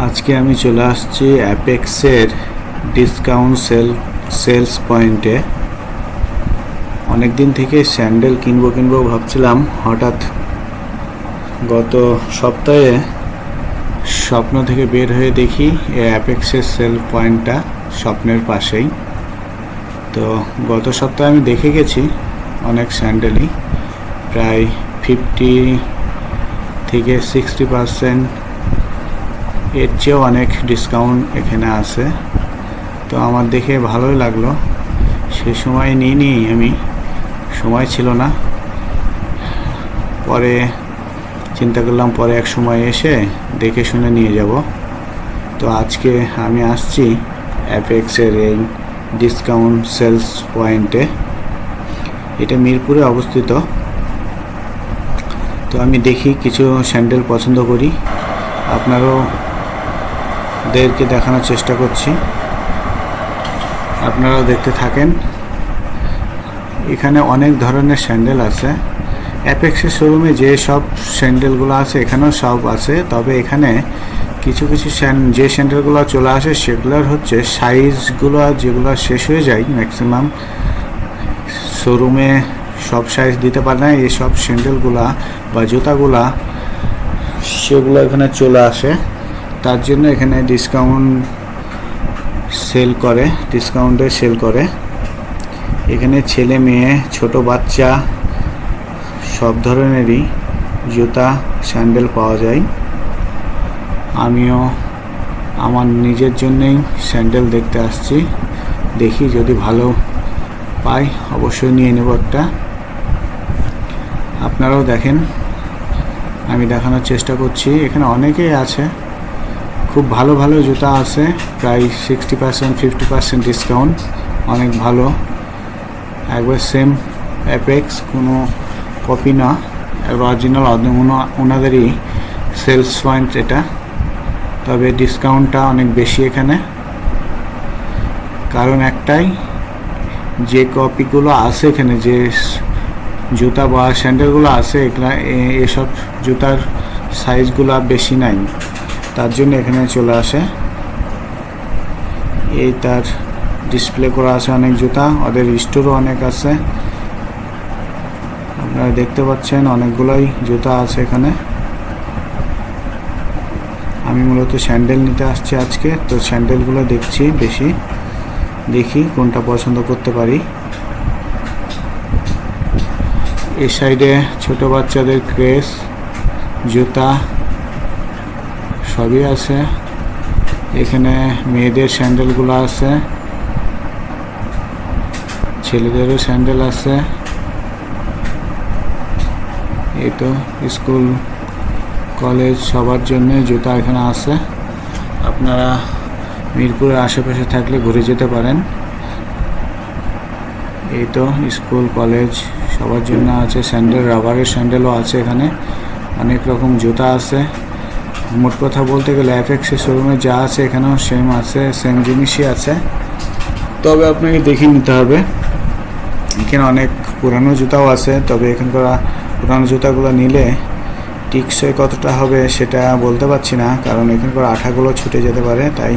আজকে আমি চলে আসছি অ্যাপেক্সের ডিসকাউন্ট সেলস পয়েন্টে। অনেক দিন থেকে স্যান্ডেল কিনবো ভাবছিলাম, হঠাৎ গত সপ্তাহে স্বপ্ন থেকে বের হয়ে দেখি এই অ্যাপেক্সের সেল পয়েন্টটা স্বপ্নের পাশেই। তো গত সপ্তাহে আমি দেখে গেছি অনেক স্যান্ডেলই প্রায় 50 থেকে 60% এর চেয়েও অনেক ডিসকাউন্ট এখানে আছে। তো আমার দেখে ভালোই লাগলো। সে সময় নিই আমি, সময় ছিল না। পরে চিন্তা করলাম পরে এক সময় এসে দেখে শুনে নিয়ে যাব। তো আজকে আমি আসছি অ্যাপেক্সের এই ডিসকাউন্ট সেলস পয়েন্টে। এটা মিরপুরে অবস্থিত। তো আমি দেখি কিছু স্যান্ডেল পছন্দ করি, আপনাদেরকে দেখানোর চেষ্টা করছি, আপনারাও দেখতে থাকেন। এখানে অনেক ধরনের স্যান্ডেল আছে। অ্যাপেক্সের শোরুমে যে সব স্যান্ডেলগুলো আছে এখানেও সব আছে, তবে এখানে কিছু যে স্যান্ডেলগুলো চলে আসে সেগুলোর হচ্ছে সাইজগুলো যেগুলো শেষ হয়ে যায়। ম্যাক্সিমাম শোরুমে সব সাইজ দিতে পারে না এইসব স্যান্ডেলগুলা বা জুতাগুলা, সেগুলো এখানে চলে আসে। তার জন্য এখানে ডিসকাউন্টে সেল করে। এখানে ছেলে মেয়ে ছোট বাচ্চা সব ধরনেরই জুতা স্যান্ডেল পাওয়া যায়। আমিও আমার নিজের জন্যই স্যান্ডেল দেখতে আসছি, দেখি যদি ভালো পাই অবশ্যই নিয়ে নেব একটা। আপনারাও দেখেন, আমি দেখানোর চেষ্টা করছি। এখানে অনেকেই আছে, খুব ভালো জুতা আছে, প্রায় 60% 50% ডিসকাউন্ট, অনেক ভালো। একবার সেম অ্যাপেক্স, কোনো কপি না, অরিজিনাল ওনাদেরই সেলস পয়েন্ট এটা। তবে ডিসকাউন্টটা অনেক বেশি এখানে, কারণ একটাই, যে কপিগুলো আছে এখানে, যে জুতা বা স্যান্ডেলগুলো আছে এগুলা এসব জুতার সাইজগুলো বেশি নাই, তার জন্য এখানে চলে আসে। এই তার ডিসপ্লে করা আছে অনেক জুতা, ওদের স্টোরও অনেক আছে। আপনারা দেখতে পাচ্ছেন অনেকগুলোই জুতা আছে এখানে। আমি মূলত স্যান্ডেল নিতে আসছি আজকে, তো স্যান্ডেলগুলো দেখছি বেশি, দেখি কোনটা পছন্দ করতে পারি। এই সাইডে ছোট বাচ্চাদের ক্রেস জুতা সবই আছে। এখানে মেয়েদের স্যান্ডেলগুলো আছে, ছেলেদেরও স্যান্ডেল আছে। এই তো স্কুল কলেজ সবার জন্য জুতা এখানে আছে। আপনারা মিরপুরের আশেপাশে থাকলে ঘুরে যেতে পারেন। এই তো স্কুল কলেজ সবার জন্য আছে স্যান্ডেল, রাবারের স্যান্ডেলও আছে এখানে, অনেক রকম জুতা আছে। মোট কথা বলতে গেলে অ্যাপেক্সের শোরুমে যা আছে এখানেও সেম আছে, সেম জিনিসই আছে। তবে আপনাকে দেখে নিতে হবে। এখানে অনেক পুরানো জুতাও আছে, তবে এখানকার পুরানো জুতাগুলো নিলে টিকসই কতটা হবে সেটা বলতে পারছি না, কারণ এখানকার আঠাগুলো ছুটে যেতে পারে। তাই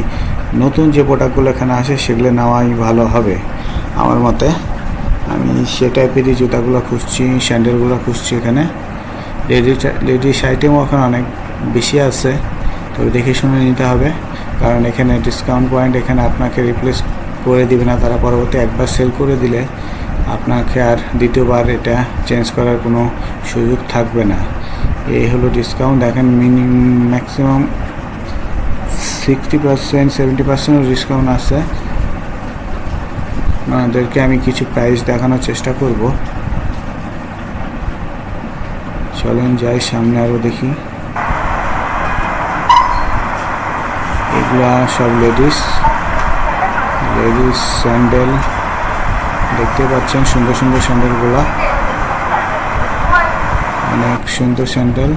নতুন যে প্রোডাক্টগুলো এখানে আসে সেগুলো নেওয়াই ভালো হবে আমার মতে। আমি সে টাইপেরই জুতাগুলো খুঁজছি, স্যান্ডেলগুলো খুঁজছি। এখানে লেডিস আইটেমও এখন অনেক বেশি আছে, তবে দেখে শুনে নিতে হবে, কারণ এখানে ডিসকাউন্ট পয়েন্ট, এখানে আপনাকে রিপ্লেস করে দিবে না তারা। পরবর্তী একবার সেল করে দিলে আপনাকে আর দ্বিতীয়বার এটা চেঞ্জ করার কোনো সুযোগ থাকবে না। এই হলো ডিসকাউন্ট। দেখেন ম্যাক্সিমাম 60% 70% ডিসকাউন্ট আছে। আপনাদেরকে আমি কিছু প্রাইস দেখানোর চেষ্টা করব। চলেন যাই সামনে, আরও দেখি। এগুলা সব লেডিস স্যান্ডেল, দেখতে পাচ্ছেন সুন্দর স্যান্ডেলগুলা, অনেক সুন্দর স্যান্ডেল।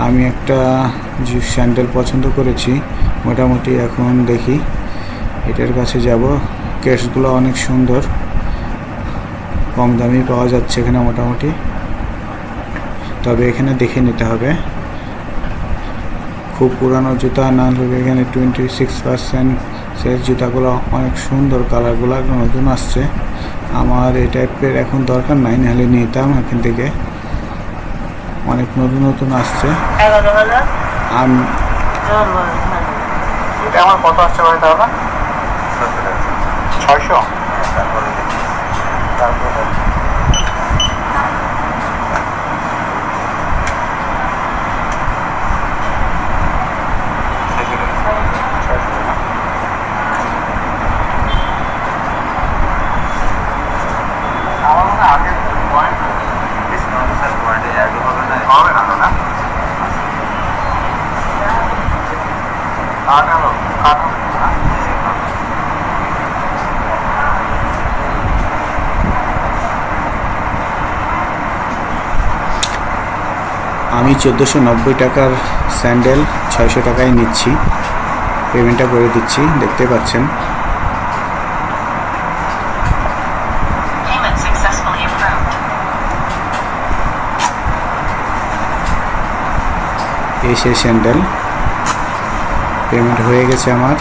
আমি একটা স্যান্ডেল পছন্দ করেছি মোটামুটি, এখন দেখি এটার কাছে যাব। কেসগুলো অনেক সুন্দর, কম দামি পাওয়া যাচ্ছে এখানে মোটামুটি। তবে এখানে দেখে নিতে হবে খুব পুরানো জুতা না হলে এখানে 26% সেল জুতাগুলো অনেক সুন্দর, কালারগুলো নতুন আসছে। আমার এই টাইপের এখন দরকার নাই, নাহলে নিতাম এখান থেকে। অনেক নতুন নতুন আসছে। এটা আমার কত আসছে ভাই তাহলে? 600। আমার মনে হয় আগের পয়েন্ট হবে না তো না? আমি 1490 টাকার স্যান্ডেল 600 টাকায় নিচ্ছি, পেমেন্টটা করে দিচ্ছি, দেখতে পাচ্ছেন। Payment successfully approved. এই সেই স্যান্ডেল, পেমেন্ট হয়ে গেছে আমার।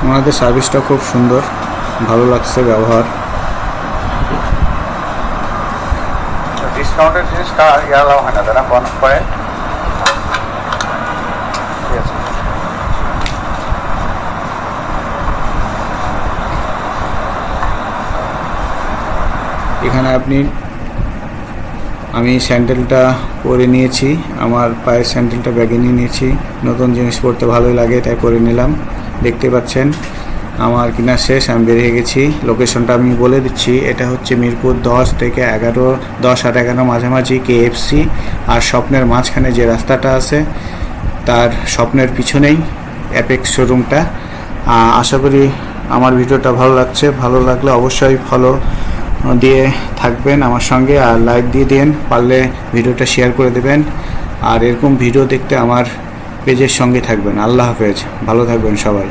ওনাদের সার্ভিসটা খুব সুন্দর, ভালো লাগছে ব্যবহার। ডিসকাউন্টের জিনিসটা ইয়ালাও হয় না তারা বন্ধ করে। ঠিক আছে, এখানে আমি স্যান্ডেলটা পরে নিয়েছি, আমার পায়ের স্যান্ডেলটা ব্যাগে নিয়ে নিয়েছি। নতুন জিনিস পরতে ভালোই লাগে, তাই পরে নিলাম। দেখতে পাচ্ছেন আমার কিনা শেষ, আমি বেরিয়ে গেছি। লোকেশনটা আমি বলে দিচ্ছি, এটা হচ্ছে মিরপুর 10 থেকে 11, 10 আর 11 মাঝামাঝি KFC আর স্বপ্নের মাঝখানে যে রাস্তাটা আছে তার স্বপ্নের পিছনেই অ্যাপেক্স শোরুমটা। আশা করি আমার ভিডিওটা ভালো লাগছে। ভালো লাগলে অবশ্যই ফলো দিয়ে থাকবেন আমার সঙ্গে, আর লাইক দিয়ে দিন, পারলে ভিডিওটা শেয়ার করে দেবেন। আর এরকম ভিডিও দেখতে আমার পেজের সঙ্গে থাকবেন। আল্লাহ হাফেজ, ভালো থাকবেন সবাই।